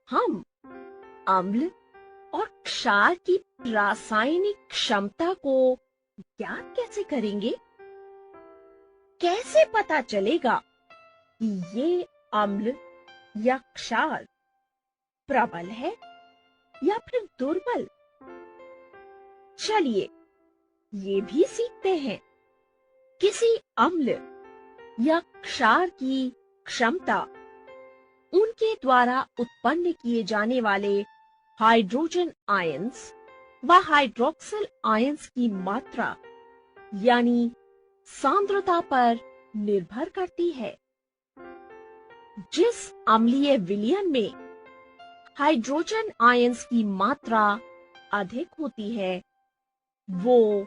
हम अम्ल और क्षार की रासायनिक क्षमता को ज्ञात कैसे करेंगे? कैसे पता चलेगा कि ये अम्ल या क्षार प्रबल है या फिर दुर्बल? चलिए ये भी सीखते हैं। किसी अम्ल या क्षार की क्षमता उनके द्वारा उत्पन्न किए जाने वाले हाइड्रोजन आयंस व हाइड्रोक्सिल आयंस की मात्रा यानी सांद्रता पर निर्भर करती है। जिस अम्लीय विलयन में हाइड्रोजन आयंस की मात्रा अधिक होती है वो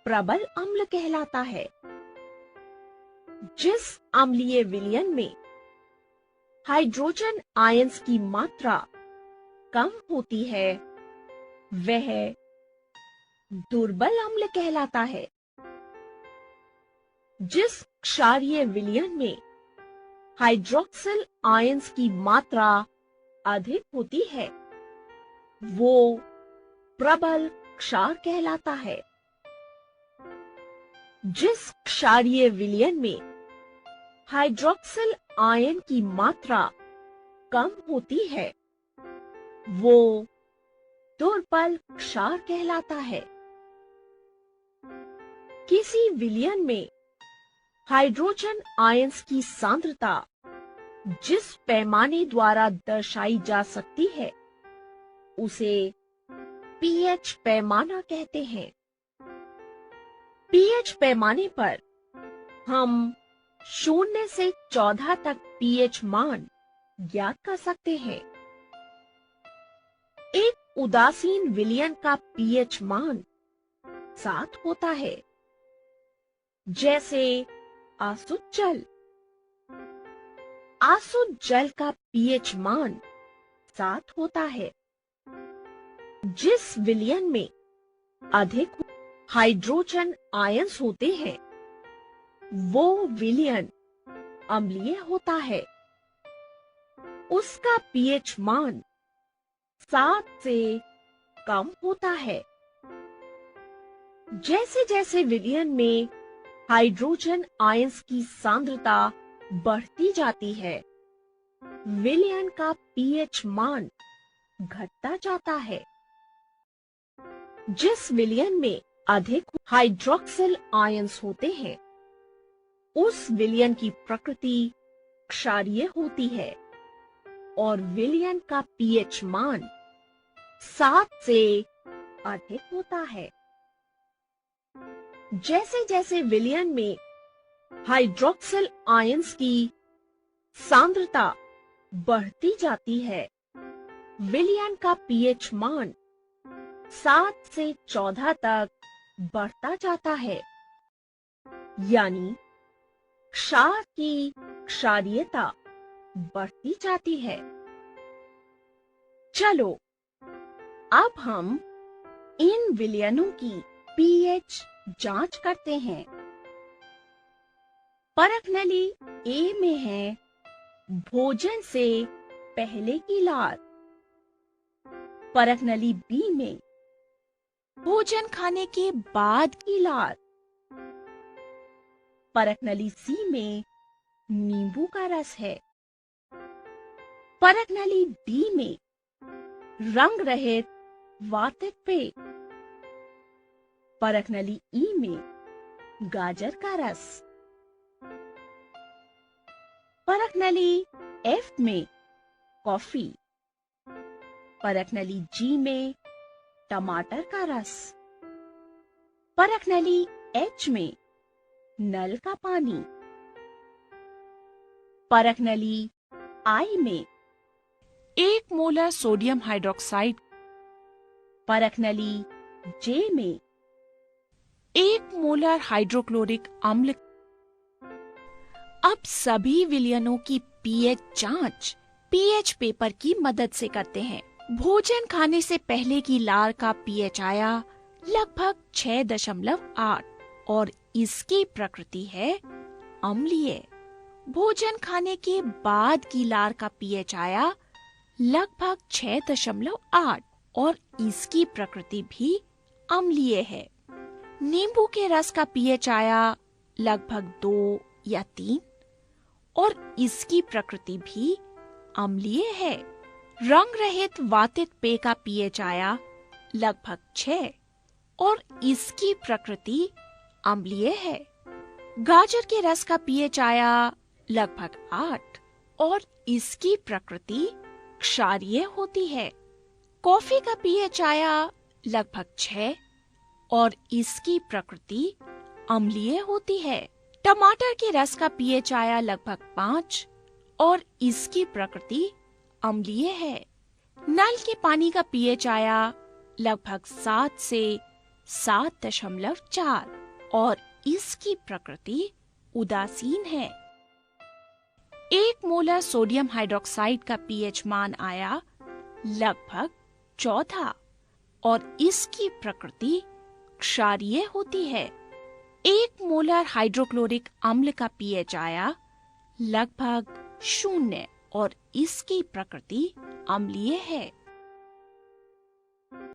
प्रबल अम्ल कहलाता है। जिस अम्लीय विलयन में हाइड्रोजन आयंस की मात्रा कम होती है वह दुर्बल अम्ल कहलाता है। जिस क्षारीय विलयन में हाइड्रोक्सिल आयंस की मात्रा अधिक होती है वो प्रबल क्षार कहलाता है। जिस क्षारीय विलयन में हाइड्रोक्सिल आयन की मात्रा कम होती है वो दुर्बल क्षार कहलाता है। किसी विलयन में हाइड्रोजन आयंस की सांद्रता जिस पैमाने द्वारा दर्शाई जा सकती है उसे पीएच पैमाना कहते हैं। पीएच पैमाने पर हम 0 से 14 तक पीएच मान ज्ञात कर सकते हैं। एक उदासीन विलयन का पीएच मान 7 होता है, जैसे आसुत जल। आसुत जल का पीएच मान 7 होता है। जिस विलयन में अधिक हाइड्रोजन आयंस होते हैं वो विलयन अम्लीय होता है। उसका पीएच मान 7 से कम होता है। जैसे जैसे विलयन में हाइड्रोजन आयंस की सांद्रता बढ़ती जाती है विलयन का पीएच मान घटता जाता है। जिस विलयन में अधिक हाइड्रोक्सिल आयंस होते हैं उस विलयन की प्रकृति क्षारीय होती है और विलयन का पीएच मान 7 से अधिक होता है। जैसे जैसे विलयन में हाइड्रोक्सिल आयंस की सांद्रता बढ़ती जाती है विलयन का पीएच मान 7 से 14 तक बढ़ता जाता है, यानी क्षार की क्षारीयता बढ़ती जाती है। चलो अब हम इन विलयनों की पीएच जांच करते हैं। परख नली ए में है भोजन से पहले की लार। परख नली बी में भोजन खाने के बाद की लार। परख नली सी में नींबू का रस है। परख नली डी में रंग रहित वातित पेय। परख नली ई में गाजर का रस। परख नली एफ में कॉफी। परख नली जी में टमाटर का रस। परख नली एच में नल का पानी। परख नली आई में 1 मोलर सोडियम हाइड्रोक्साइड। परख नली जे में 1 मोलर हाइड्रोक्लोरिक अम्ल। अब सभी विलयनों की पीएच जांच पीएच पेपर की मदद से करते हैं। भोजन खाने से पहले की लार का पीएच आया लगभग 6.8 और इसकी प्रकृति है अम्लीय। भोजन खाने के बाद की लार का पीएच आया लगभग 6.8 और इसकी प्रकृति भी अम्लीय है। नींबू के रस का पीएच आया लगभग 2 या 3 और इसकी प्रकृति भी अम्लीय है। रंग रहित वातित पेय का पीएच आया लगभग 6 और इसकी प्रकृति अम्लीय है। गाजर के रस का पीएच आया लगभग 8 और इसकी प्रकृति क्षारीय होती है। कॉफी का पीएच आया लगभग 6 और इसकी प्रकृति अम्लीय होती है। टमाटर के रस का पीएच आया लगभग 5 और इसकी प्रकृति अम्लीय है। नल के पानी का पीएच आया लगभग 7 से 7.4 और इसकी प्रकृति उदासीन है। 1 मोलर सोडियम हाइड्रोक्साइड का पीएच मान आया लगभग 14 और इसकी प्रकृति क्षारीय होती है। 1 मोलर हाइड्रोक्लोरिक अम्ल का पीएच आया लगभग 0 और इसकी प्रकृति अम्लीय है।